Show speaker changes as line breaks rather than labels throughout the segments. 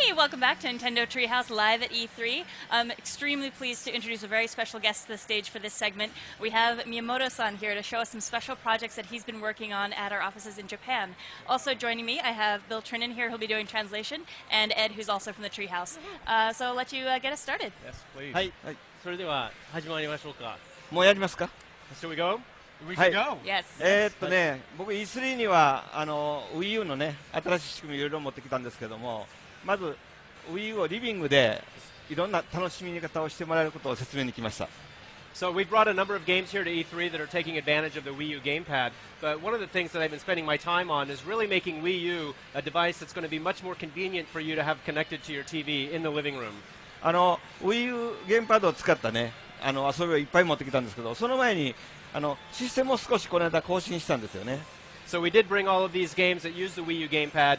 Hey, welcome back to Nintendo Treehouse live at E3. I'm extremely pleased to introduce a very special guest to the stage for this segment. We have Miyamoto-san here to show us some special projects that he's been working on at our offices in Japan. Also joining me, I have Bill Trinan here who'll be doing translation, and Ed, who's also from the Treehouse. So I'll let you get us started.
Yes, please.
はい。
それでは始まりましょうか。
もうやりますか？
Shall we go?
We
Hi.
can go.
Yes.
僕 E3 にはWii U のね新しい仕組みいろいろ持ってきたんですけども、まず Wii U をリビングでいろんな楽しみ方をしてもらえることを説明に来ました。
So we've brought a number of games here to E3 that are taking advantage of the Wii U gamepad, but one of the things that I've been spending my time on is really making Wii U a device that's going to be much more convenient for you to have connected to your TV in the living room.
Wii U ゲームパッドを使ったね遊びをいっぱい持ってきたんですけど、その前にシステムを少しこの間更新したんですよね。
So we did bring all of these games that use the Wii U gamepad,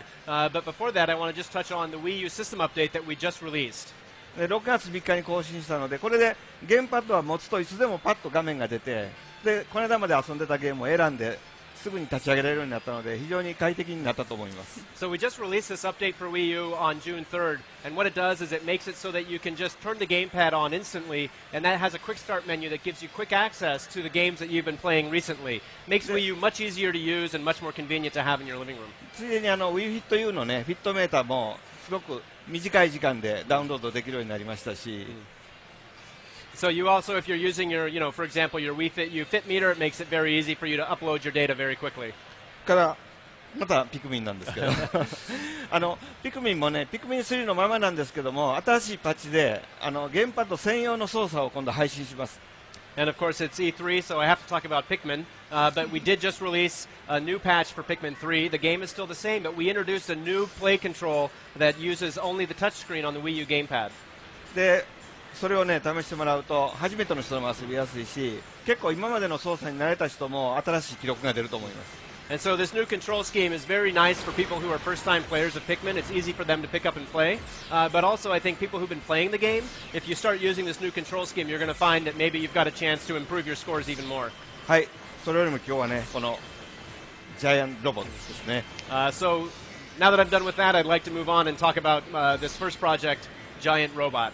but before that I want to just touch on the Wii U system update that we just released.
で6月3日に更新したので、これでゲームパッドは持つといつでもパッと画面が出て、でこの間まで遊んでたゲームを選んですぐに立ち上げられるようになったので非常に快適になったと思います。
So we just released this update for Wii U on June 3rd, and what it does is it makes it so that you can just turn the gamepad on instantly, and that has a quick start menu that gives you quick access to the games that you've been playing recently. Makes Wii U much easier to use and much more convenient to have in your living room.
ついでにWii Fit U のねフィットメーターもすごく短い時間でダウンロードできるようになりましたし、
So you also, if you're using your, for example, your Wii Fit U Fit meter, it makes it very easy for you to upload your data very quickly.
からまたピクミンなんですけどピクミンもねピクミン3のままなんですけども、新しいパッチでゲームパッド専用の操作を今度配信します。
And of course it's E3, so I have to talk about Pikmin, but we did just release a new patch for Pikmin 3. The game is still the same, but we introduced a new play control that uses only the touchscreen on the Wii U gamepad.
でそれをね試してもらうと初めての人も遊びやすいし、結構今までの操作に慣れた人も新しい記録が出ると思います。
And so this new control scheme is very nice for people who are first-time players of Pikmin. It's easy for them to pick up and play. But also I think people who've been playing the game, if you start using this new control scheme, you're going to find that maybe you've got a chance to improve your scores even more.
はい、それよりも今日はねこのジャイアントロボットですね。
So now that I'm done with that, I'd like to move on and talk about this first project, Giant Robot.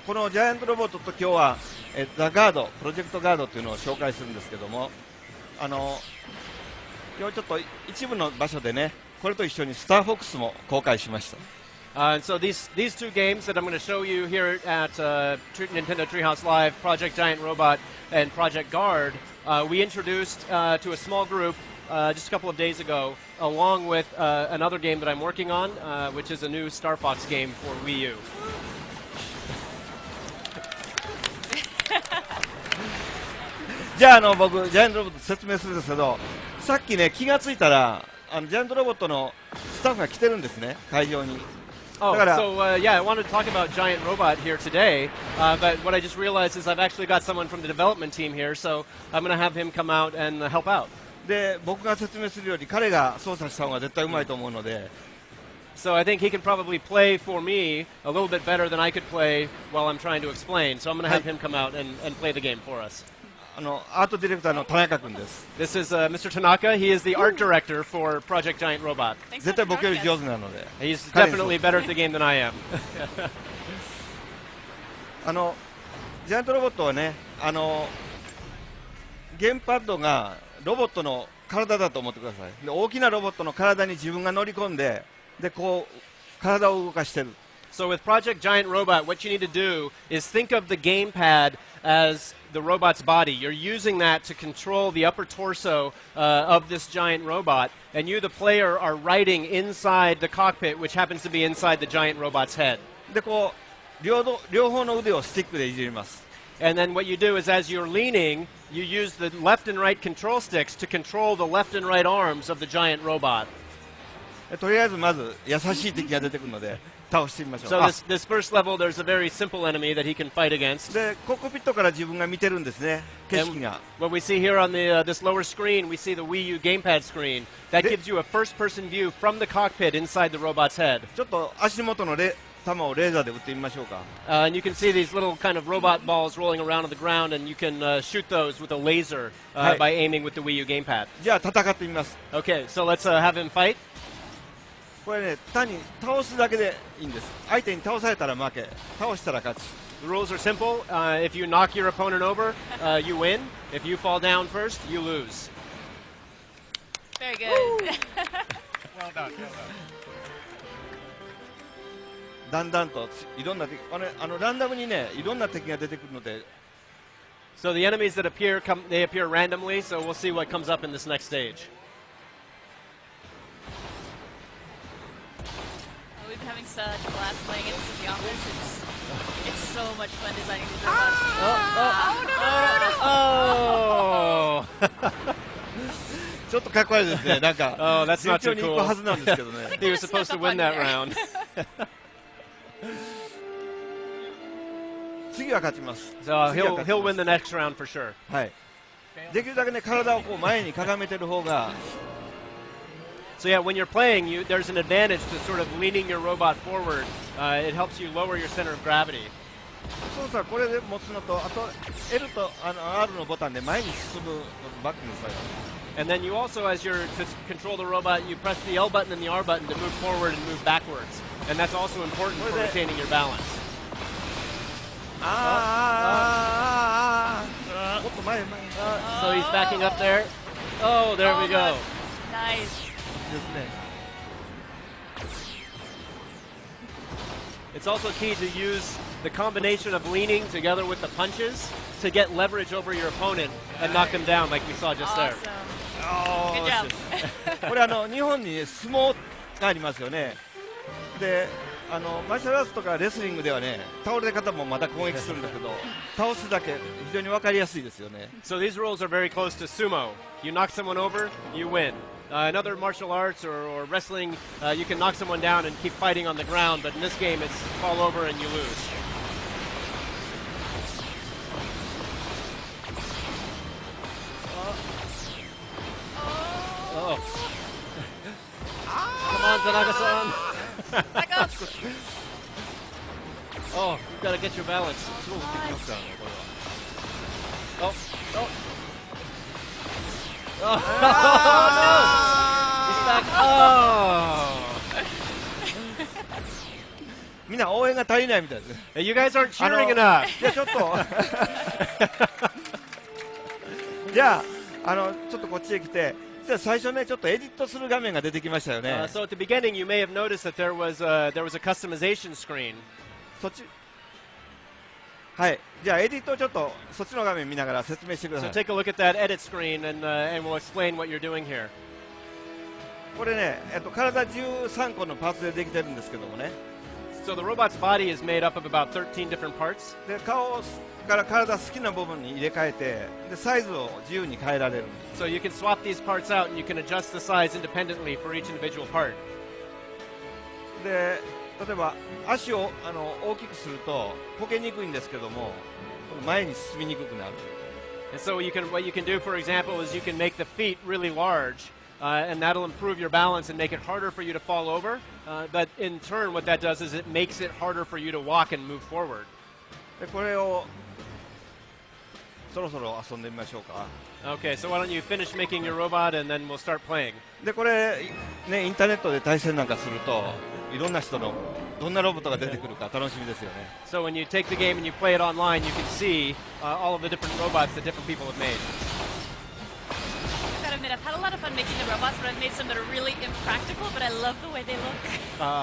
このジャイアントロボットと今日はザ・ガード、プロジェクトガードというのを紹介するんですけども、今日ちょっと一部の場所でねこれと一緒にスターフォックスも公開しました。
And so these two games that I'm going to show you here at Nintendo Treehouse Live, Project Giant Robot and Project Guard, we introduced to a small group just a couple of days ago, along with another game that I'm working on, which is a new Star Fox game for Wii U.
じゃあ僕ジャイアントロボット説明するんですけど、さっきね気がついたらジャイアントロボットのスタッフが来てるんですね会場に。
Oh, so yeah, I wanted to talk about Giant Robot here today, but what I just realized is I've actually got someone from the development team here, so I'm going to have him come out and help out.
で僕が説明するより彼が操作した方が絶対うまいと思うので。
So I think he can probably play for me a little bit better than I could play while I'm trying to explain. So I'm going to have him come out and play the game for us.
アートディレクターの田中君です。
This is Mr. Tanaka. He is the art director for Project Giant Robot.
絶対僕より上手なので。
He's definitely better at the game than I am.
ジャイアントロボットはねゲームパッドがロボットの体だと思ってください。で大きなロボットの体に自分が乗り込んで、でこう体を動かしてる。
So with Project Giant Robot, what you need to do is think of the gamepad as the robot's body. You're using that to control the upper torso of this giant robot, and you, the player, are riding inside the cockpit, which happens to be inside the giant robot's head.
でこう両方の腕をスティックでいじります。
And then what you do is as you're leaning, you use the left and right control sticks to control the left and right arms of the giant robot.
とりあえずまず優しい敵が出てくるので倒してみましょう。
So this first level, there's a very simple enemy that he can fight against.
でコックピットから自分が見てるんですね景色が。
What we see here on this lower screen, we see the Wii U gamepad screen. That gives you a first-person view from the cockpit inside the robot's head.
ちょっと足元の弾をレーザーで撃ってみましょうか。
And you can see these little kind of robot balls rolling around on the ground, and you can shoot those with a laser by aiming with the Wii U gamepad.
じゃあ戦ってみます。
Okay, so let's have him fight.
これね、単に倒すだけでいいんです。相手に倒されたら負け、倒したら勝ち。
The rules are simple. If you knock your opponent over, you win. If you fall down first, you lose.
Very good.
Well done. Well done.
だんだんといろんな敵、ランダムにね、いろんな敵が出てくるので、
So the enemies that appear, they appear randomly, so we'll see what comes up in this next stage.
We've been having such a blast playing it in the office. It's so much fun designing these robots.
Oh!
ちょっとかっこいいですね。なんか、
Oh, that's not
順
too
調に行くはずなんですけどね。
He was supposed to win that round.
次は勝ちます。
So
次は
he'll
勝ち
he'll
ま
win
す
the next round for sure.
はい。できるだけね、体をこう前にかがめてる方が、
So yeah, when you're playing, there's an advantage to sort of leaning your robot forward. It helps you lower your center of gravity.
操作はこれで持つのと、あと L とR のボタンで前に進むのとバックにされる。
And then you also, as you're to control the robot, you press the L button and the R button to move forward and move backwards. And that's also important for retaining your balance.
もっと前前。
So he's backing up there. Oh, there we go.
Nice.
ですね。
It's also key to use the combination of leaning together with the punches to get leverage over your opponent and knock them down like we saw just there.
Awesome. Good job.
これ日本に相撲がありますよね。で、マーシャルアーツとかレスリングではね、倒れ方もまた攻撃するんだけど、倒すだけ非常に分かりやすいですよね。
So these rules are very close to sumo. You knock someone over, you win. In other martial arts or wrestling, you can knock someone down and keep fighting on the ground, but in this game it's fall over and you lose. Oh. Come on, Tanaka-san.
Back up.
Oh, you've got to get your balance. Oh, oh. Oh, no! He's back. Oh!
みんな応援が足りないみたいです。
Hey, you guys aren't cheering enough.
いやちょっとじゃあちょっとこっちへ来て、実は最初ねちょっとエディットする画面が出てきましたよね。
So at the beginning, you may have noticed that there was a customization screen.
そっちはい。じゃあエディットをちょっとそっちの画面見ながら説明してくだ
So
さい。
take a look at that edit screen, and we'll explain what you're doing here.
これね、体13個のパーツでできてるんですけどもね。
So the robot's body is made up of about 13 different parts.
で顔から体好きな部分に入れ替えて、でサイズを自由に変えられる。
So you can swap these parts out, and you can adjust the size independently for each individual part.
で例えば足を大きくするとこけにくいんですけども、前に進みにくくなる。
And so what you can do, for example, is you can make the feet really large, and that'll improve your balance and make it harder for you to fall over. But in turn, what that does is it makes it harder for you to walk and move forward.
でこれをそろそろ遊んでみましょうか。
Okay, so why don't you finish making your robot, and then we'll start playing.
でこれね、インターネットで対戦なんかするといろんな人のどんなロボットが出てくるか楽しみですよね。
So when you take the game and you play it online, you can see all of the different robots that different people have made.
I've got to admit, I've had a lot of fun making the robots, but I've made some that are really impractical, but I love the way they look.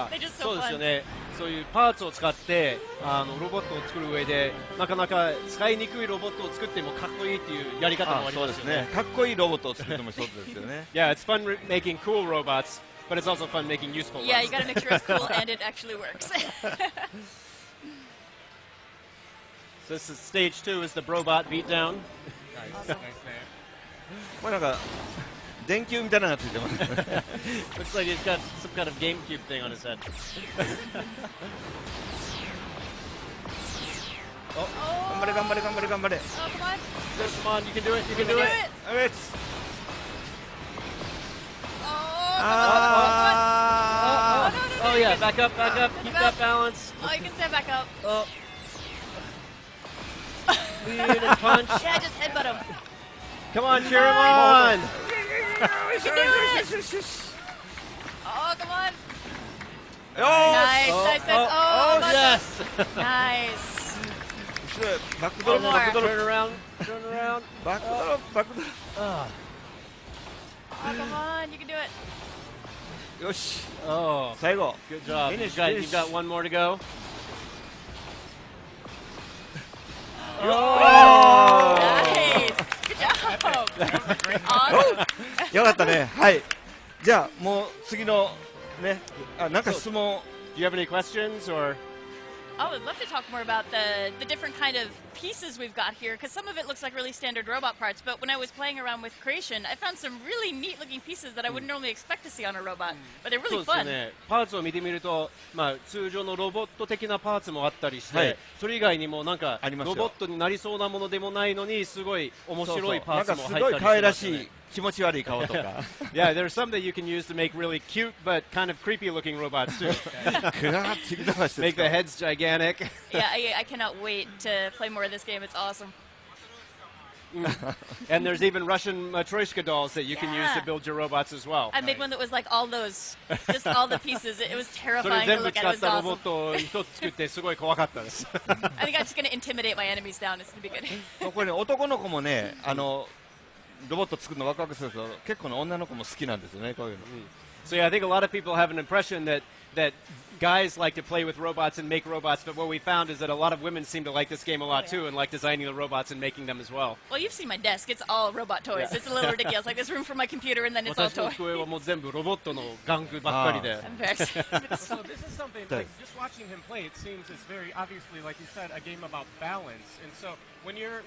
They're just
そ
so
うですよ
fun.
ね。そういうパーツを使ってロボットを作る上でなかなか使いにくいロボットを作ってもかっこいいっていうやり方もあり
そうですね
ますよね。。
かっこいいロボットを作るのも一つですよね。
Yeah, it's fun making cool robots, but it's also fun making useful
Yeah,
ones.
you got to make sure it's cool and it actually works.
So this is stage 2 is the robot beatdown.
Nice, nice there.
これなんか電球みたいなのがついてます。
Looks like he's got some kind of GameCube thing on his head.
Oh, 頑張れ頑張れ頑張れ頑張れ。
Oh, come on.
Come on, you can do it. You can do
Do
it.
it.
あれつ
Oh,
Ah.
come on.
Oh yeah, back up, back up. Keep that balance.
Oh, you can stand back up.
Oh. Lean and punch.
Yeah, just headbutt him.
Come on, cheer him on.
You can do it. Oh, come on.
よー
Nice,
Oh,
nice, nice.
oh,
Oh,
yes!
nice.
後ろへバックドロップ
One
バックドロッ
Turn around, turn around.
プバックドロップバックドロッ
Ah.
Oh, come on, you can do it.
プよし
Oh,
最後
good job.
Finish,
You've
finish.
got one more to go.
Nice. Good job. Awesome.
よかったねはいじゃあもう次のねなんか質問
Do you have any questions or?
I would love to talk more about the different kind of pieces we've got here, because some of it looks like really standard robot parts, but when I was playing around with creation, I found some really neat looking pieces that I wouldn't normally expect to see on a robot, but they're
そう
really
です
fun.
ね、パーツを見てみると、通常のロボット的なパーツもあったりして、
はい
それ以外にもなんか
ありますよ
ロボットになりそうなものでもないのにすごい面白いパーツも
なんかす
入ったり
ごい可愛ら
してますね
しい気持ち悪い顔とか
Yeah, there's some that you can use to make really cute but kind of creepy looking robots too.
くらーって切り流して
Make the heads gigantic.
Yeah, I cannot wait to play more of this game. It's awesome.
And there's even Russian Matryoshka dolls that you can use to
Yeah.
build your robots as well.
I made one that was like all those, just all the pieces. It was
それ
terrifying to
全部
look
使
at.
っ
It
た
was
ロボッ
awesome.
トを一つ作ってすごい怖かったです
I think I'm just going to intimidate my enemies down. It's going to be good.
これね男の子もねロボット作るのワクワクするけど結構ね女の子も好きなんですよねこういうの
So yeah, I think a lot of people have an impression that guys like to play with robots and make robots, but what we found is that a lot of women seem to like this game a lot too and like designing the robots and making them as well.
Well, you've seen my desk. It's all robot toys. It's a little ridiculous. Like there's room for my computer and then it's all
私の
toys.
机はもう全部ロボットの玩具ばっかりで
I'm embarrassed.
So this is something, like, just watching him play, it seems it's very obviously, like you said, a game about balance. And so when you're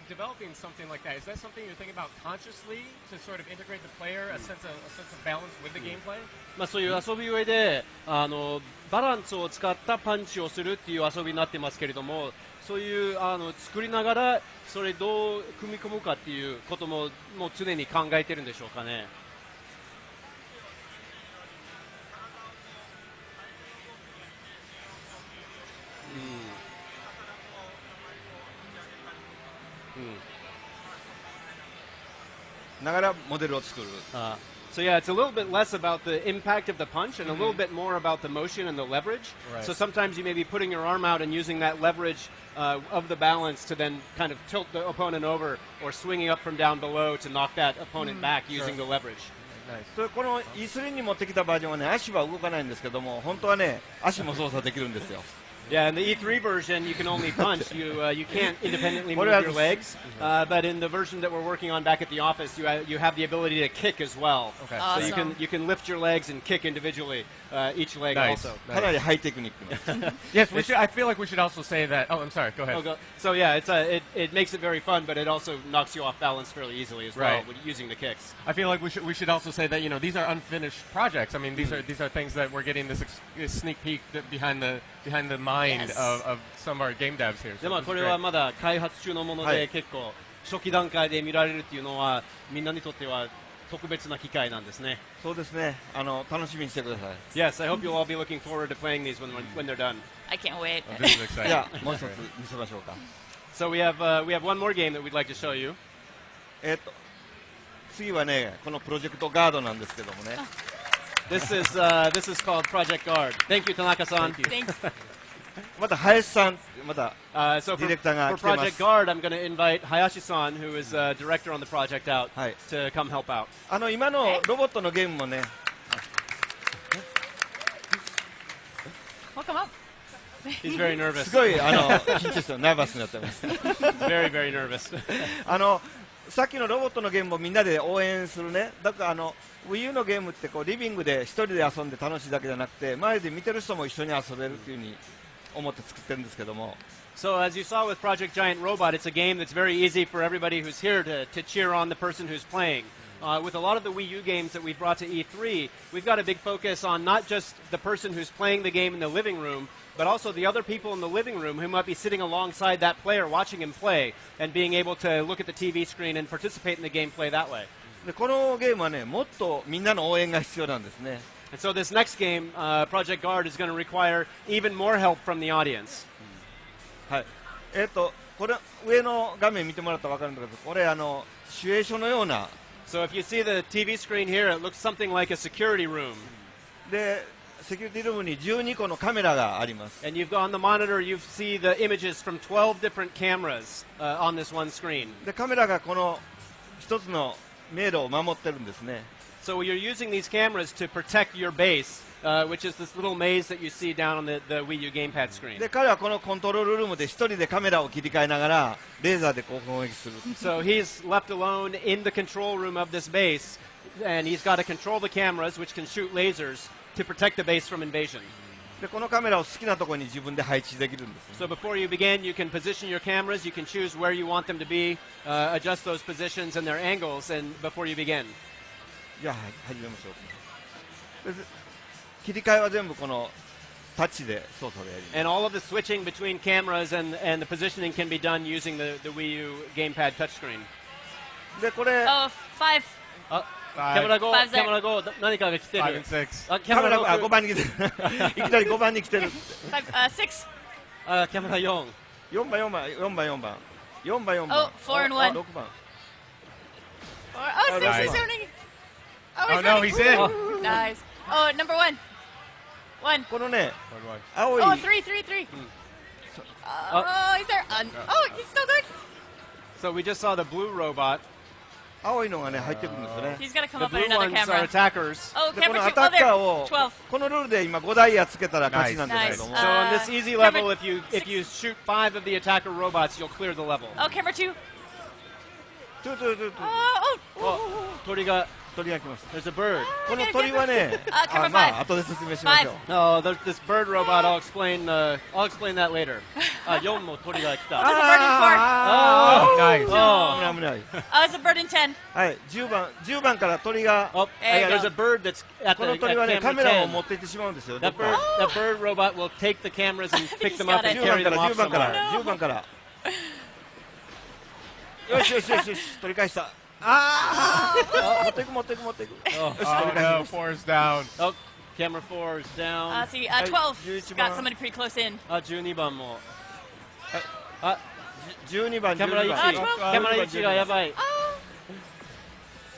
developing something like that, is that something you're thinking about consciously to sort of integrate the player, a sense of balance with the gameplay?
そういう遊び上でバランスを使ったパンチをするっていう遊びになってますけれども、そういう作りながらそれどう組み込むかっていうことももう常に考えてるんでしょうかね。
ながらモデルを作る
So yeah, it's a little bit less about the impact of the punch and a little bit more about the motion and the leverage.
Right.
So sometimes you may be putting your arm out and using that leverage of the balance to then kind of tilt the opponent over or swinging up from down below to knock that opponent back using the leverage.
それこの E3 に持ってきたバージョンはね足は動かないんですけども本当はね足も操作できるんですよ
Yeah, in the E3 version, you can only punch. You can't independently move your legs. But in the version that we're working on back at the office, you have the ability to kick as well.
Okay.
So
Awesome.
you can lift your legs and kick individually, each leg
Nice.
also.
かなりハイテクニックな
Yes, I feel like we should also say that. Oh, I'm sorry. Go ahead.
So yeah, it makes it very fun, but it also knocks you off balance fairly easily as well
Right.
with using the kicks.
I feel like we should also say that these are unfinished projects. I mean these are things that we're getting this sneak peek behind the mind
Yes.
of some of our game devs here.
で
So this is
これ
great.
はまだ開発中のもので、
はい
結構初期段階で見られるっていうのはみんなにとっては特別な機会なんですね。
そうですね楽しみにしてください
Yes, I hope you'll all be looking forward to playing these when they're done.
I can't wait.
Oh, this is exciting.
じゃあもう一つ見せましょうか
So we have one more game that we'd like to show you.
次はねこのプロジェクトガードなんですけどもね
This is called Project Guard. Thank you, Tanaka-san.
Thanks.
また林さんまた
So for
Directorが来てます。
Project Guard, I'm going to invite Hayashi-san, who is director on the project, out
はい
to come help out.
今のロボットのゲームもね
Welcome up.
He's very nervous.
すごい緊張してナーバスになってます
Very, very nervous.
さっきのロボットのゲームもみんなで応援するねだから Wii U のゲームってこうリビングで一人で遊んで楽しいだけじゃなくて前で見てる人も一緒に遊べるっていう風に思って作ってるんですけども
So as you saw with Project Giant Robot, it's a game that's very easy for everybody who's here to cheer on the person who's playing. With a lot of the Wii U games that we've brought to E3, we've got a big focus on not just the person who's playing the game in the living room, but also the other people in the living room who might be sitting alongside that player watching him play and being able to look at the TV screen and participate in the gameplay that way.
でこのゲームはねもっとみんなの応援が必要なんですね
And so this next game, Project Guard, is going to require even more help from the audience.
はいこれ上の画面見てもらったら分かるんだけどこれシチュエーションのような
So if you see the TV screen here, it looks something like a security room.
でセキュリティルームに12個のカメラがあります。
And you've on the monitor, you see the images from 12 different cameras on this one screen.
でカメラがこの一つの迷路を守ってるんですね。
So you're using these cameras to protect your base, which is this little maze that you see down on the Wii U gamepad screen.
で彼はこのコントロールルームで一人でカメラを切り替えながらレーザーでこう攻撃する。
So he's left alone in the control room of this base, and he's got to control the cameras, which can shoot lasers, to protect the base from invasion.
でこのカメラを好きなところに自分で配置できるんです、ね。
So before you begin, you can position your cameras, you can choose where you want them to be, adjust those positions and their angles, and before you begin.
じゃあ始めましょう。で切り替えは全部このタッチで操作でやります。
And all of the switching between cameras and the positioning can be done using the Wii U gamepad touchscreen.
でこれ
Oh, 5.
キャメラ5、
Five
キャメラ5、何かが来てる。
5 and 6.
キャメラ
が5
6、
番に来てる。いきなり5番に来てる。
6.
キャメラ4。
4番4番4番4番4番4番。
Oh, 4 and 1.
6番。
Oh, 6
nice.
is zoning.
Oh no, he's in.
Nice. Oh, number 1. 1.
このね
One,
青い
Oh, 3, 3, 3. Oh, he's there. Oh, he's still good.
So we just saw the blue robot.
青いのがね入ってくるんですよね。
He's got to come
The
up on
blue
another
ones are
camera.
attackers.
Oh,
でこ
camera
のア
2.
タ
Oh,
ッカー
there.
を
12.
このルールで今5ダイヤつけたら勝ちなんですけれども、
Nice.
So on this easy level,
camera-
if you shoot 5 of the attacker robots, you'll clear the level.
Oh, camera 2.
トゥトゥトゥトゥ
Oh,
鳥が、
鳥が来ました。
there's a bird.
この鳥はね、
カメラ
まあ
five.
後で説明しましょう。
No, there's this bird robot. I'll explain that later. 4も鳥が来
Oh,
た。
there's a bird in 4.
Oh, nice.
危ない危ない。
Oh, there's a bird in 10.
はい、10番から鳥が
Oh,
There you
there's a bird that's at
こ
the
の鳥はね
at
カ
camera
メラを
10.
持っていってしまうんですよ。
That bird robot will take the cameras and pick them up and
10番
carry
か
them
ら
off
10番か
somewhere.
ら10番から。よしよしよしよし取り返した。ああ持っていく持っていく持っていく。よし
Oh,
取り
Oh
返し
no,
ました。
4's down.
oh, camera 4 is down.
See, 12.
11
Got
番
somebody pretty close in.
12番も。
12番
キャメラ1、
12番。
キャメラ1がやばい。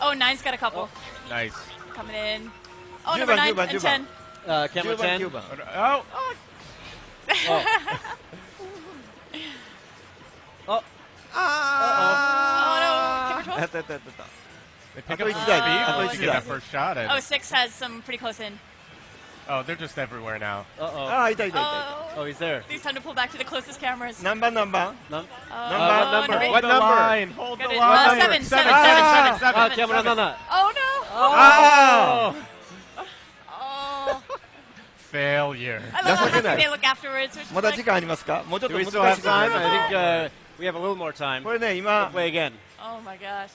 Oh, 9's got a couple.
Nice.
Coming in. Oh,
10
number 9
番
and
10番
10.
Camera
10番
10.
9番。
Oh,
Oh,
Oh, no. Camera 12.
やったやったやった。
they pick
I
up
thought
some
you
speed
died. I
once
thought
you
you
get that
died.
first shot in.
Oh, 6 has some pretty close in.
Oh, they're just everywhere now.
uh-oh.
ああいたいたいた。
Oh,
Oh, he's there.
it's time to pull back to the closest cameras.
何番何番？
Num-
Oh,
number?
eight.
What
Hold the
number?
line. Hold the
Got it.
line.
7, 7, 7,
Ah.
7, 7,
あ、
7.
キャメラ7。
Oh, no.
あ
Oh.
Failure.
I love how
情けない。
they look afterwards.
あまだ時間ありますか？もうちょっ
Do
と
we
難
still
し
have
いかも
time?
しれない
I think we have a little more time.
これね
We'll
今
play again.
Oh, my gosh.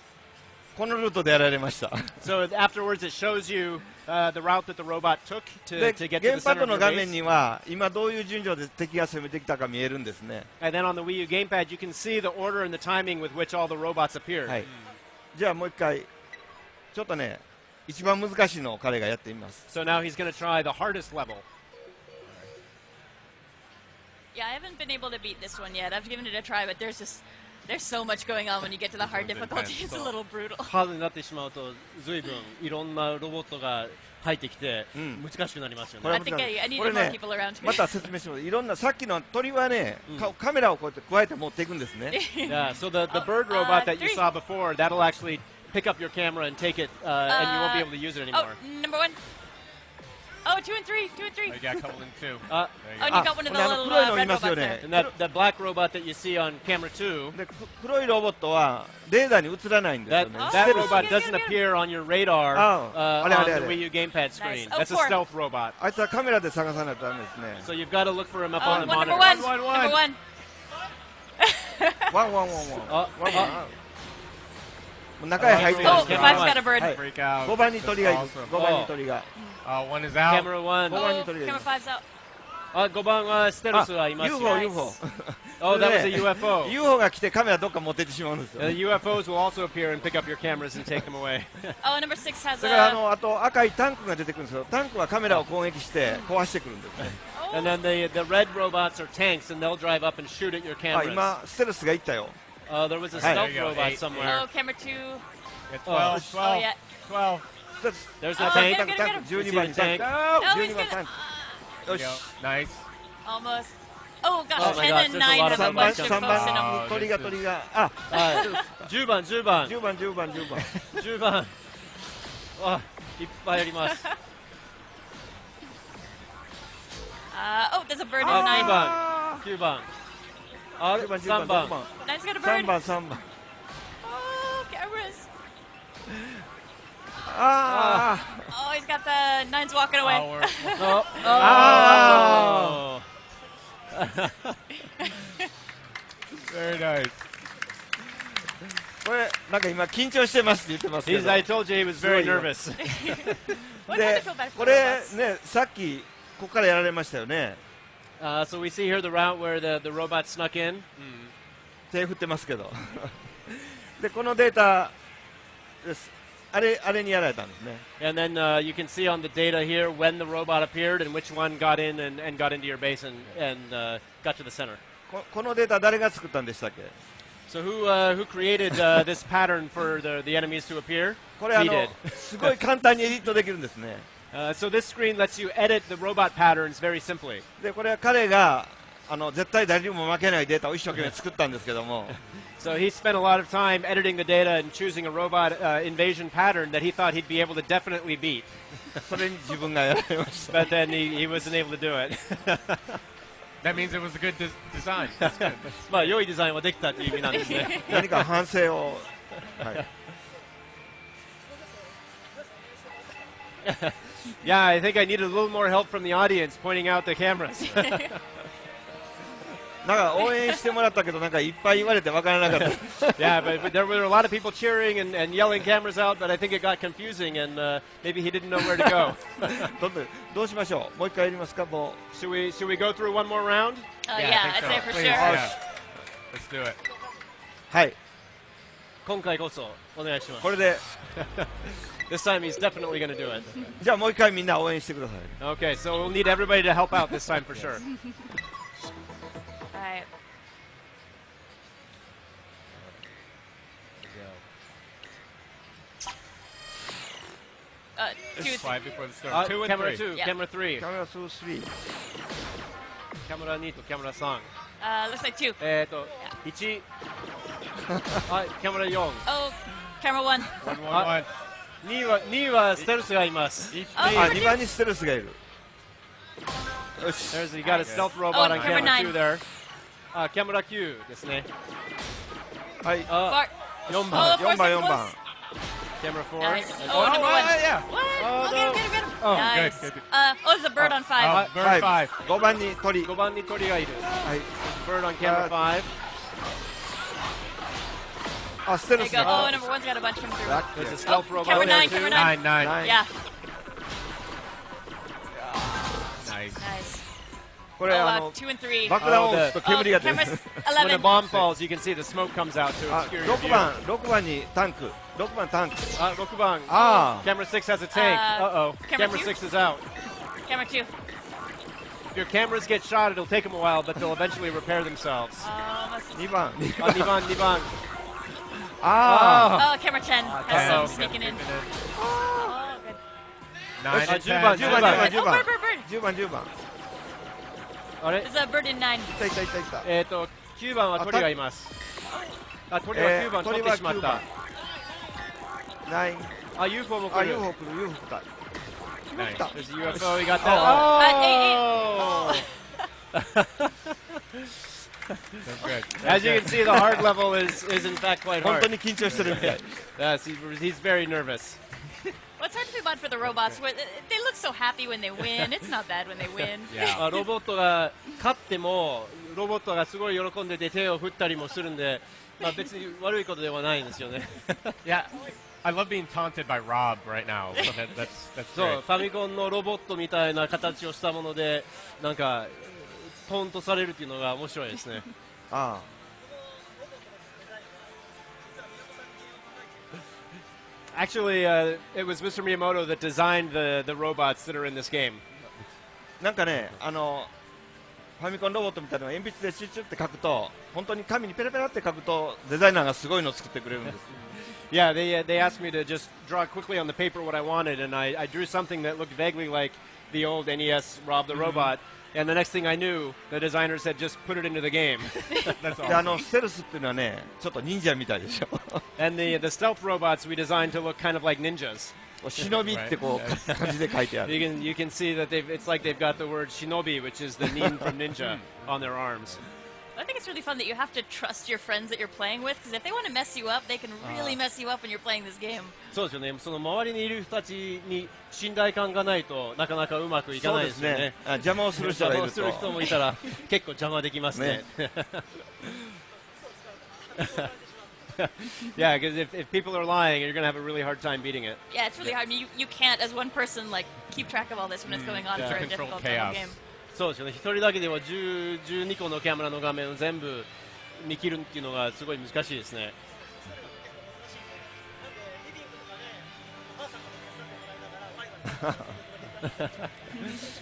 このルートでやられました。
So afterwards, it shows you the route that the robot took
で
to get
ゲ
to
ー
the
ムパッ
center
ド
of
の
your
画面
base.
には今どういう順序で敵が攻めてきたか見えるんですね。
And then on the Wii U gamepad, you can see the order and the timing with which all the robots appeared.
はい。じゃあもう一回ちょっとね一番難しいのを彼がやってみます。
So now he's going to try the hardest level.
Yeah, I haven't been able to beat this one yet. I've given it a try, but there's so much going on when you get to the hard
This one's
difficulty.
intense,
It's a
so.
little brutal.
ハードになってしまうと、随分いろんなロボットが入ってきて、
うん
難しくなりますよ
これ
ね。
I think I needed
これ
more
ね
people around me.
また説明します。いろんなさっきの鳥はね、カメラをこうやって加えて持っていくんですね。
Yeah, so the
Oh,
bird robot that you
three.
saw before, that'll actually pick up your camera and take it, and you won't be able to use it
Oh,
anymore.
number 1. Oh, 2 and 3. 2 and 3.
Oh, you got a couple in two.
Uh,
There you
Oh,
go.
and you got one of the
ほんで
little
黒いのい
red
ますよ
robots there.
ね。
and that black robot that you see on camera 2,
で黒いロボットはレーダーに映らないんですよ
that,
ね。
that
Oh,
robot
yeah,
doesn't
yeah, yeah.
appear on your radar
Oh.
on
Ale, ale,
the
ale.
Wii U gamepad screen.
Nice. Oh,
That's a
four.
stealth robot.
あいつはカメラで探さないとダメですね。
So you've got to look for him up
Oh,
on the
number
monitor.
1.
One, one,
Number 1.
ワンワンワンワン。ワンワン。もう中へ入ってま
Oh,
すね。
5's got a bird.
はい
Freak out.
5番に鳥がいる。
That's awesome.
5番に鳥が。
One is out.
Camera 1.
Oh.
Oh,
One,
camera 5's out.
5番はステルスがいますよ。
UFO UFO。
Oh, that was a UFO.
UFO が来てカメラどっか持っていってしまうんですよ。
UFOs will also appear and pick up your cameras and take them away.
Oh, number 6 has
だから
a.
あと赤いタンクが出てくるんですよ。タンクはカメラを攻撃して壊してくるんですね。
Oh,
And then the red robots are tanks, and they'll drive up and shoot at your
あ
cameras.
今ステルスが行ったよ。
There was a
Hey.
stealth
There you go,
robot
eight.
somewhere.
oh, camera 2.
Yeah, 12,
Oh,
12,
yeah.
12.
There's the
Oh,
tank.
get him, get him.
12番にタンク。
Oh, he's
12番
gonna.
タンク。よし。
Nice.
Almost. Oh gosh,
Oh my
10
gosh,
and
there's a
9
lot
have
of
a bunch of
momentum.
folks in them.
あー
鳥が鳥が。あ、
はい10番10番
10番10番10番。
10番あいっぱいあります
Oh, there's a bird in
あ
9.
9番9番あ
10番10
3
番
番
Nine's got a
3
bird.
番3番。
Oh, cameras.
あ
Oh, he's got the 9's walking away.
Power.
No.
Ah.
Very nice.
あ。これなんか今緊張してますって言ってますけ
He's,
ど。
I told you he was very
すごいよ。
nervous.
What time
で
to feel bad for
こ
the
れ
robots?
ねさっきここからやられましたよね。
So we see here the route where the robot snuck in.
手振ってますけど。でこのデータです。あれにやられたんですね。
And then you can see on the data here when the robot appeared and which one got in and got into your base and got to the center.
このデータ誰が作ったんでしたっけ？
So who created this pattern for the enemies to appear?
これ
He did.
すごい簡単にエディットできるんですね。
So this screen lets you edit the robot patterns very simply.
でこれは彼が絶対誰にも負けないデータを一生懸命作ったんですけども。
So he spent a lot of time editing the data and choosing a robot invasion pattern that he thought he'd be able to definitely beat.
それに自分がやられました。
But then he wasn't able to do it.
That means it was a good design. That's good.
まあ良いデザインはできたという意味なんですね。
何か反省を。はい。
Yeah, I think I needed a little more help from the audience pointing out the cameras.
なんか応援してもらったけどなんかいっぱい言われてわからなかった。
Yeah, but there were a lot of people cheering and yelling cameras out, but I think it got confusing and maybe he didn't know where to go.
どうしましょう。もう一回やりますか。も
Should we go through one more round?
Yeah,
I
I'd
think
say
so.
for
Please,
sure.
yeah. Let's do it.
う。はい。
今回こそお願いします。
これで
This time he's definitely going to do it.
じゃあもう一回みんな応援してください。
Okay, so we'll need everybody to help out this time for sure.
Alright.
This
Two,
is 5 before the start. 2 and
camera
3.
2,
Yeah.
camera 3,
カメラ2、3。
カメラ2とカメラ3。
looks like 2.
1、はい、カメラ4。
Oh, camera 1.
1,
2はステルスがいます。
Each
Oh,
lead.
あ、
camera
2番にステルスがいる。よし。
There's, you got a stealth robot
Oh,
on
camera
camera
9.
2 there. カメラ9ですね。
はい。
Far.
4
Oh,
番。
of course,
4番、
they're
4番
close.。
カメラ4。
Nice.
Oh,
Oh, number 1.
yeah.
What?
Oh,
Oh,
no.
get him.
Oh,
Nice.
good, good.
Oh, there's a bird on 5.
Oh, bird 5.
5番に鳥。
5番に鳥がいる。
はい。
Bird on camera 5.
あ、ステ
There
ル
you
ス
go.
が。
Oh, number 1's got a bunch coming through.
There's a stealth robot
camera
there
9,
too.
camera 9.
9.
はい
Yeah.
Nice.
Nice.
これ
Oh,
2
2 and 3.
爆弾を撃つと
Oh,
煙が出る。
camera
When a
11.
bomb falls, you can see the smoke comes out to
あ、
obscure your
6
view.
番、6番にタンク。6番タンク。
6番。
あ
Camera 6 has a tank. Uh-oh.
camera
Camera
2?
6 is out.
Camera 2.
If your cameras get shot, it'll take them a while, but they'll eventually repair themselves.
Almost.
2番。
2番、2番。
あ
Oh, camera 10 has
Oh,
some sneaking in.
creeping
Oh, good.
9 and
10番
10.
10番、10番、
Oh,
10番
bird, bird, bird.
10番、10番。
あれ
There's a bird in 9.
いたいたいたいた。
9番は鳥がいます。鳥は9番取ってしまった。
9。UFO
も来
あ、
る。
UFO 来る、UFO 来た。
Nice.
There's a UFO, we got that.
Oh.
That's good.
As you can see, the hard level is in fact quite
本
hard.
当に緊張してるみたい。
Yes, he's very nervous.
Well, it's hard to feel bad for the robots. They look so happy when they win. It's not bad when they win.
Yeah.
ロボットが勝ってもロボットがすごい喜んでて手を振ったりもするんで、別に悪いことではないんですよね。
Yeah. I love being taunted by Rob right now. So that's
そう、
great.
ファミコンのロボットみたいな形をしたもので、なんかトンとされるっていうのが面白いですね。
あ
Actually, it was Mr. Miyamoto that designed the robots that are in this game.
あ。なんかね、ファミコンロボットみたいなのを鉛筆でチュッチュって書くと、本当に紙にペラペラって書くと、デザイナーがすごいの作ってくれるんです。
Yeah, they asked me to just draw quickly on the paper what I wanted, and I drew something that looked vaguely like the old NES Rob the Robot, and the next thing I knew, the designer said just put it into the game.
That's
で
awesome.
ステルスっていうのはね、ちょっと忍者みたいでしょ。
And the stealth robots we designed to look kind of like ninjas.
忍びってこう漢字で書いてある。
You can see that it's like they've got the word shinobi, which is the nin from ninja, on their arms.
I think it's really fun that you have to trust your friends that you're playing with, because if they want to mess you up, they can really mess you up when you're playing this game.
そうですよね。その周りにいる人たちに信頼感がないとなかなかうまくいかないですよね。
邪魔をする人がいると。
邪魔をする人もいたら結構邪魔できますね。Yeah, because if people are lying, you're going to have a really hard time beating it.
Yeah, it's really hard. I mean, you can't, as one person, like keep track of all this when it's going on for a difficult demo game.
そうですよね。一人だけでは12個のカメラの画面を全部見切るっていうのがすごい難しいですね。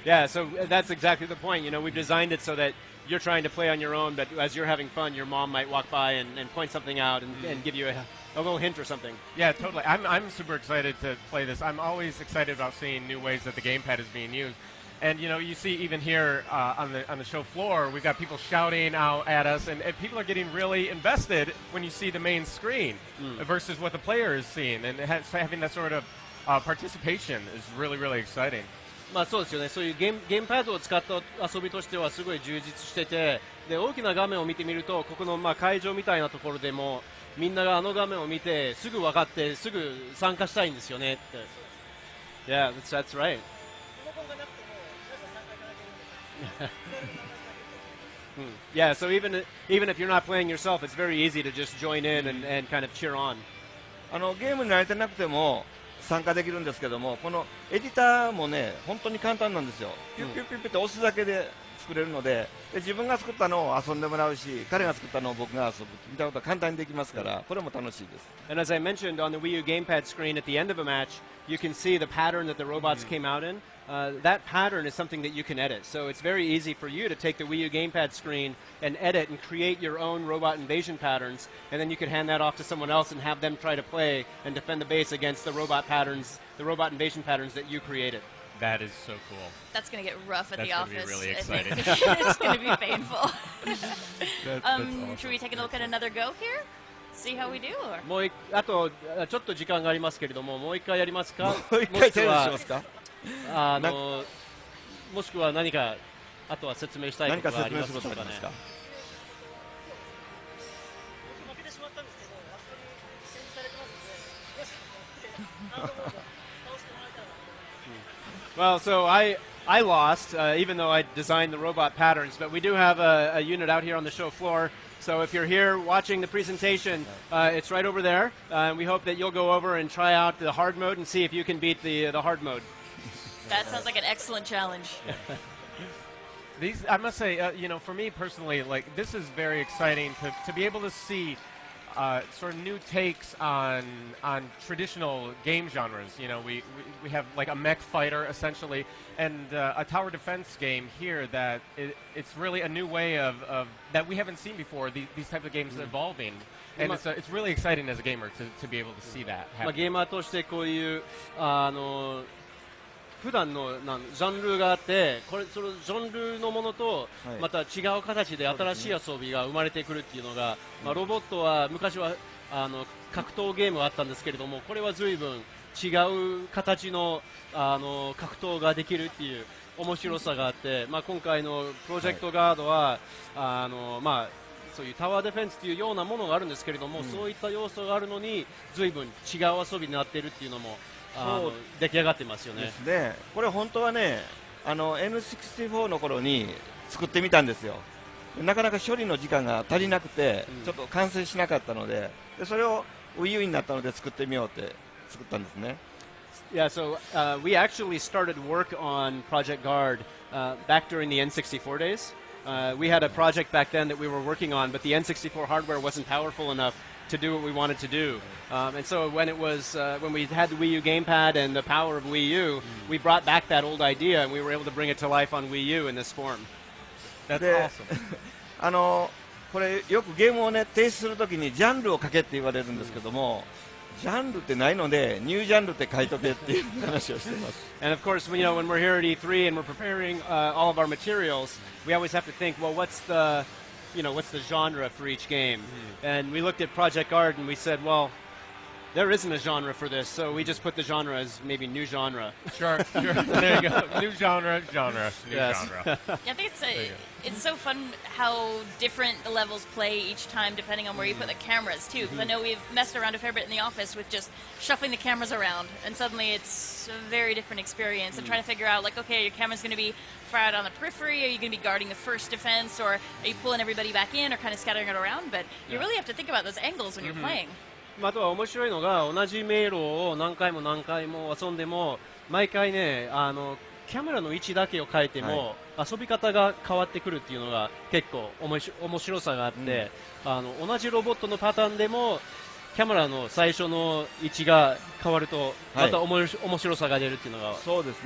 Yeah, so that's exactly the point. You know, we've designed it so that you're trying to play on your own, but as you're having fun, your mom might walk by and point something out and give you a little hint or something.
Yeah, totally. I'm super excited to play this. I'm always excited about seeing new ways that the gamepad is being used. And you know, you see even here on the show floor, we've got people shouting out at us, and people are getting really invested when you see the main screen versus what the player is seeing, and having that sort of participation is really, really exciting.
まあそうですよね。そういうゲームパッドを使った遊びとしてはすごい充実してて、で大きな画面を見てみると、ここのまあ会場みたいなところでもみんながあの画面を見てすぐ分かってすぐ参加したいんですよねって。Yeah, that's right. Yeah, so even if you're not playing yourself, it's very easy to just join in and kind of cheer on.
ゲームに慣れてなくても参加できるんですけども、このエディターもね、本当に簡単なんですよ。ピュッピュッピュッピュッって押すだけで作れるので、自分が作ったのを遊んでもらうし、彼が作ったのを僕が遊ぶみたいなことが簡単にできますから、これも楽しいです。
And as I mentioned on the Wii U gamepad screen at the end of a match, you can see the pattern that the robots came out in. That pattern is something that you can edit. So it's very easy for you to take the Wii U gamepad screen and edit and create your own robot invasion patterns, and then you can hand that off to someone else and have them try to play and defend the base against the robot invasion patterns that you created.
That is so cool.
That's going to get rough at the office.
That's going to be really exciting.
It's going to be painful.
That's awesome.
Should we take a look at another go here? See how we do? Or?
もうあとちょっと時間がありますけれども、もう一回やりますか？
もう一回チャレンジしますか？
もしくは何かあとは説明したいことがありますかね。Well, so I lost, even though I designed the robot patterns, but we do have a unit out here on the show floor. So if you're here watching the presentation, it's right over there. We hope that you'll go over and try out the hard mode and see if you can beat the hard mode.
That sounds like an excellent challenge.
These, I must say, you know, for me personally, like this is very exciting to be able to see sort of new takes on traditional game genres. You know, we have like a mech fighter essentially, and a tower defense game here that it's really a new way of that we haven't seen before. These types of games evolving, and it's really exciting as a gamer to be able to see that happen.
ゲーマーとしてこういう普段のジャンルがあって、そのジャンルのものとまた違う形で新しい遊びが生まれてくるっていうのが、ロボットは昔は格闘ゲームがあったんですけれども、これは随分違う形の格闘ができるっていう面白さがあって、今回のプロジェクトガードはそういうタワーディフェンスというようなものがあるんですけれども、そういった要素があるのに随分違う遊びになっているっていうのも出来上がってますよね。
ですね。これ本当はね、N64 の頃に作ってみたんですよ。なかなか処理の時間が足りなくて、ちょっと完成しなかったので、それを Wii U になったので作ってみようって作ったんですね。
Yeah, so we actually started work on Project Guard back during the N64 days. We had a project back then that we were working on, but the N64 hardware wasn't powerful enough to do what we wanted to do. And so when we had the Wii U gamepad and the power of Wii U, we brought back that old idea and we were able to bring it to life on Wii U in this form.
That's awesome.
これよくゲームをね停止するときにジャンルを書けって言われるんですけども、ジャンルってないのでニュージャンルって書いとけっていう話をしてます。
And of course, when we're here at E3 and we're preparing all of our materials, we always have to think, well, what's the genre for each game? And we looked at Project Guard and we said, well, there isn't a genre for this, so we just put the genre as maybe new genre.
Sure. There you go. New genre, new
Yes.
genre.
Yeah, I think it's so fun how different the levels play each time depending on where you put the cameras too. Because I know we've messed around a fair bit in the office with just shuffling the cameras around, and suddenly it's a very different experience. And trying to figure out, like, okay, your camera's going to be far out on the periphery. Are you going to be guarding the first defense, or are you pulling everybody back in, or kind of scattering it around? But you really have to think about those angles when you're playing.
あとは面白いのが同じ迷路を何回も遊んでも毎回ねキャメラの位置だけを変えても、遊び方が変わってくるっていうのが結構面白さがあって、同じロボットのパターンでもキャメラの最初の位置が変わるとまた面白さが出るっていうのが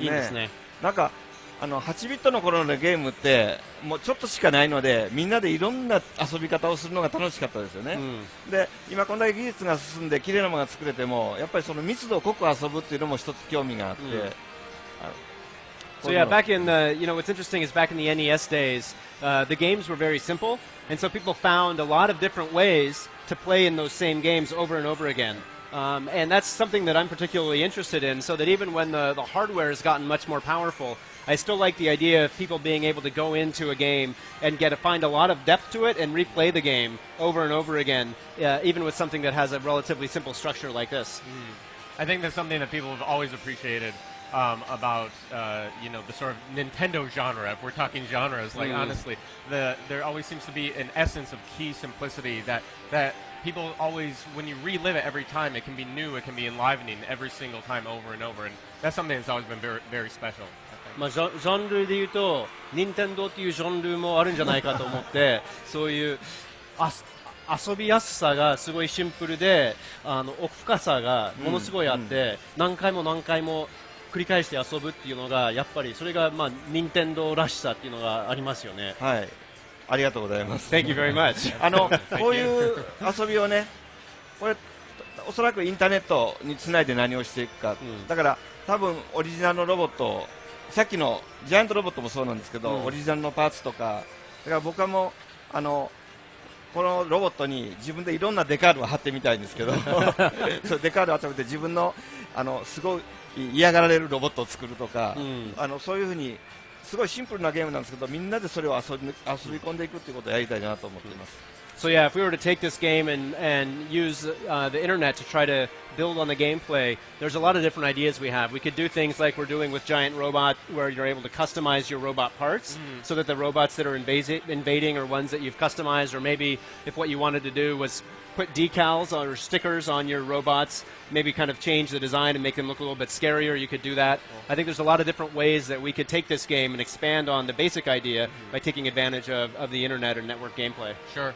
いいですね。
なんか8ビットの頃のゲームってもうちょっとしかないのでみんなでいろんな遊び方をするのが楽しかったですよね、で今こんだけ技術が進んで綺麗なものが作れてもやっぱりその密度を濃く遊ぶっていうのも一つ興味があって、
So yeah, back in the, what's interesting is back in the NES days, the games were very simple, and so people found a lot of different ways to play in those same games over and over again. And that's something that I'm particularly interested in, so that even when the hardware has gotten much more powerful, I still like the idea of people being able to go into a game and find a lot of depth to it and replay the game over and over again, even with something that has a relatively simple structure like this.
I think that's something that people have always appreciated about the sort of Nintendo genre. If we're talking genres, like honestly, there always seems to be an essence of key simplicity that people always, when you relive it every time, it can be new, it can be enlivening every single time over and over, and that's something that's always been very, very special.
まあ、ジャンルでいうと任天堂っていうジャンルもあるんじゃないかと思ってそういう遊びやすさがすごいシンプルで奥深さがものすごいあって、何回も繰り返して遊ぶっていうのがやっぱりそれがまあ任天堂らしさっていうのがありますよね。
はい、ありがとうございます。
Thank you very much.
こういう遊びをね、これおそらくインターネットにつないで何をしていくか、だから多分オリジナルのロボット、さっきのジャイアントロボットもそうなんですけど、オリジナルのパーツとか、だから僕はもうこのロボットに自分でいろんなデカールを貼ってみたいんですけどそうデカールを集めて自分のすごい嫌がられるロボットを作るとか、そういうふうにすごいシンプルなゲームなんですけどみんなでそれを遊び込んでいくっていうことをやりたいなと思っています。
So yeah, if we were to take this game and use the internet to try to build on the gameplay, there's a lot of different ideas we have. We could do things like we're doing with Giant Robot, where you're able to customize your robot parts, so that the robots that are invading are ones that you've customized, or maybe if what you wanted to do was put decals or stickers on your robots, maybe kind of change the design and make them look a little bit scarier, you could do that. I think there's a lot of different ways that we could take this game and expand on the basic idea by taking advantage of the internet or network gameplay.
Sure.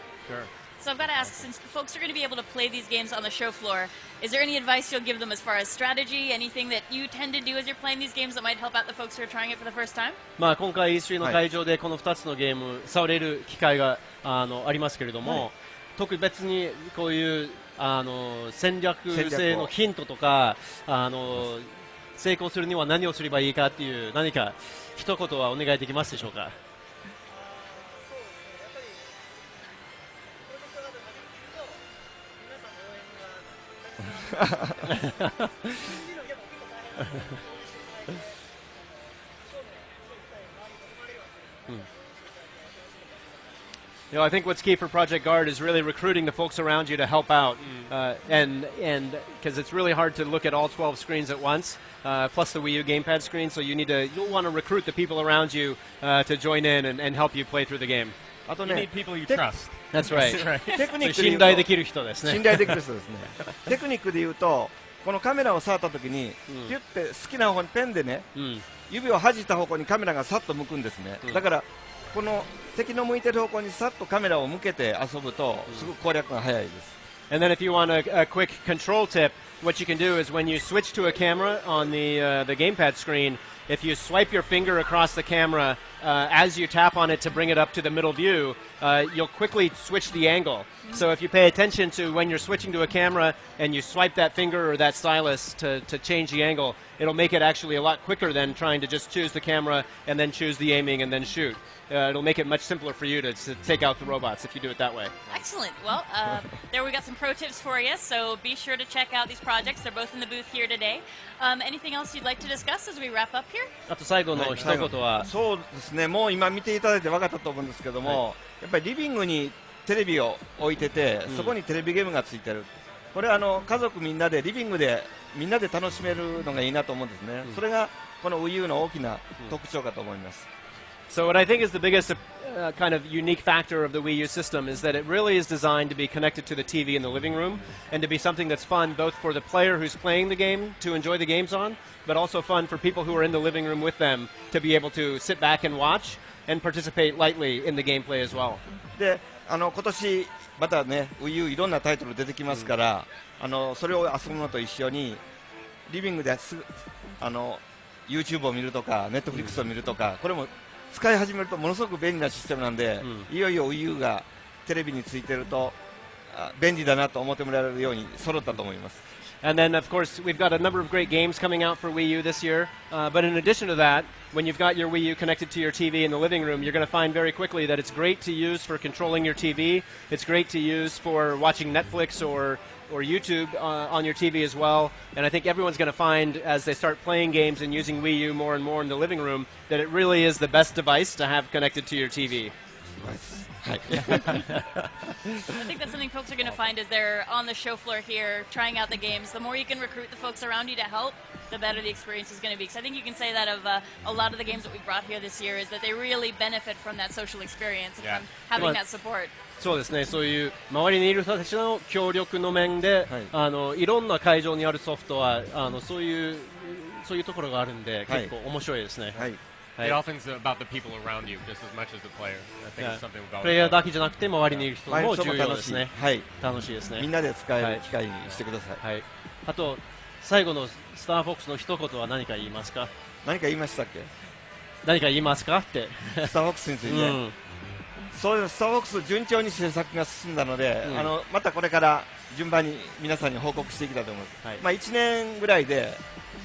So I've got to ask, since folks are going to be able to play these games on the show floor, is there any advice you'll give them as far as strategy, anything that you tend to do as you're playing these games that might help out the folks who are trying it for the first time?
まあ今回 E3 の会場でこの2つのゲーム触れる機会がありますけれども、特別にこういう戦略性のヒントとか成功するには何をすればいいかっていう何か一言はお願いできますでしょうか。I think what's key for Project Guard is really recruiting the folks around you to help out, and because it's really hard to look at all 12 screens at once, plus the Wii U gamepad screen. So you'll want to recruit the people around you to join in and help you play through the game.
You need people you trust.
That's right.
テクニックで言うと
信頼できる人ですね。
信頼できる人ですね。テクニックで言うと、このカメラを触ったときに、ピュッて好きな方向にペンでね、指を弾いた方向にカメラがさっと向くんですね。だからこの敵の向いてる方向にさっとカメラを向けて遊ぶと、すごく攻略が早いです。
And then if you want a quick control tip, what you can do is when you switch to a camera on the gamepad screen, if you swipe your finger across the camera as you tap on it to bring it up to the middle view, you'll quickly switch the angle. So if you pay attention to when you're switching to a camera and you swipe that finger or that stylus to change the angle, it'll make it actually a lot quicker than trying to just choose the camera and then choose the aiming and then shoot. It'll make it much simpler for you to take out the robots if you do it that way.
Excellent. Well, there we got some pro tips for you, so be sure to check out these projects. They're both in the booth here today. Anything else you'd like to discuss as we wrap up here?
あと最後の一言は、
そうですね、もう今見ていただいて分かったと思うんですけども、やっぱりリビングにテレビを置いてて、そこにテレビゲームがついてる。これは家族みんなでリビングでみんなで楽しめるのがいいなと思うんですね。それがこの Wii U の大きな特徴かと思います。
So what I think is the biggest kind of unique factor of the Wii U system is that it really is designed to be connected to the TV in the living room and to be something that's fun both for the player who's playing the game to enjoy the games on, but also fun for people who are in the living room with them to be able to sit back and watch and participate lightly in the gameplay as well.
で、今年またね Wii U いろんなタイトル出てきますから、それを遊ぶのと一緒にリビングですぐYouTube を見るとか Netflix を見るとか、これも使い始めるとものすごく便利なシステムなんで、いよいよ Wii U がテレビについてると便利だなと思ってもらえるように揃ったと思います。
And then, of course, we've got a number of great games coming out for Wii U this year. But in addition to that, when you've got your Wii U connected to your TV in the living room, you're going to find very quickly that it's great to use for controlling your TV. It's great to use for watching Netflix or YouTube on your TV as well. And I think everyone's going to find, as they start playing games and using Wii U more and more in the living room, that it really is the best device to have connected to your TV.
I think that's something folks are going to find as they're on the show floor here trying out the games. The more you can recruit the folks around you to help, the better the experience is going to be. Because I think you can say that of a lot of the games that we brought here this year is that they really benefit from that social experience and from having that support.
そうですね、そういう周りにいる人たちの協力の面で、いろんな会場にあるソフトはそういうところがあるんで、結構面白いですね。
It often is about the people around you just as much as the player. I think it's something we've always
プレイヤーだけじゃなくて周りにいる人も重要ですね。楽しいですね。
みんなで使える機会にしてください。
あと最後のスターフォックスの一言は何か言いますか？
何か言いましたっけ？
何か言いますかって。
スターフォックスについて。そうです。スターフォックス順調に制作が進んだので、またこれから順番に皆さんに報告していきたいと思います。まあ1年ぐらいで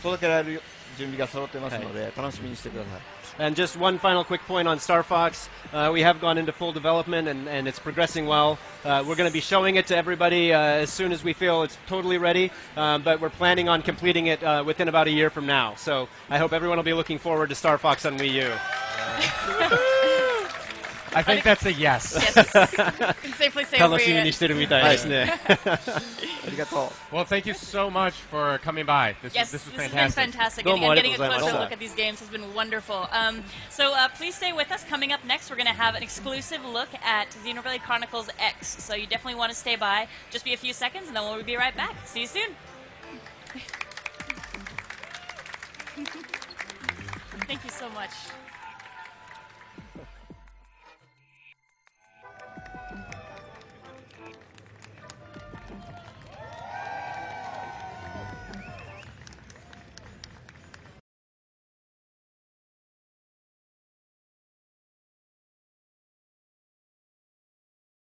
届けられる準備が揃ってますので、楽しみにしてください。
And just one final quick point on Star Fox. We have gone into full development and it's progressing well. We're going to be showing it to everybody as soon as we feel it's totally ready, but we're planning on completing it within about a year from now. So I hope everyone will be looking forward to Star Fox on Wii U.
I think that's a yes.
Yes. Can safely say
楽しみにしてるみたいですね。
ありがとう。
Well, thank you so much for coming by. This was
has been
fantastic.
fantastic. And getting a closer look at these games has been wonderful. So please stay with us. Coming up next, we're going to have an exclusive look at Xenoblade Chronicles X. So you definitely want to stay by. Just be a few seconds, and then we'll be right back. See you soon. Thank you so much.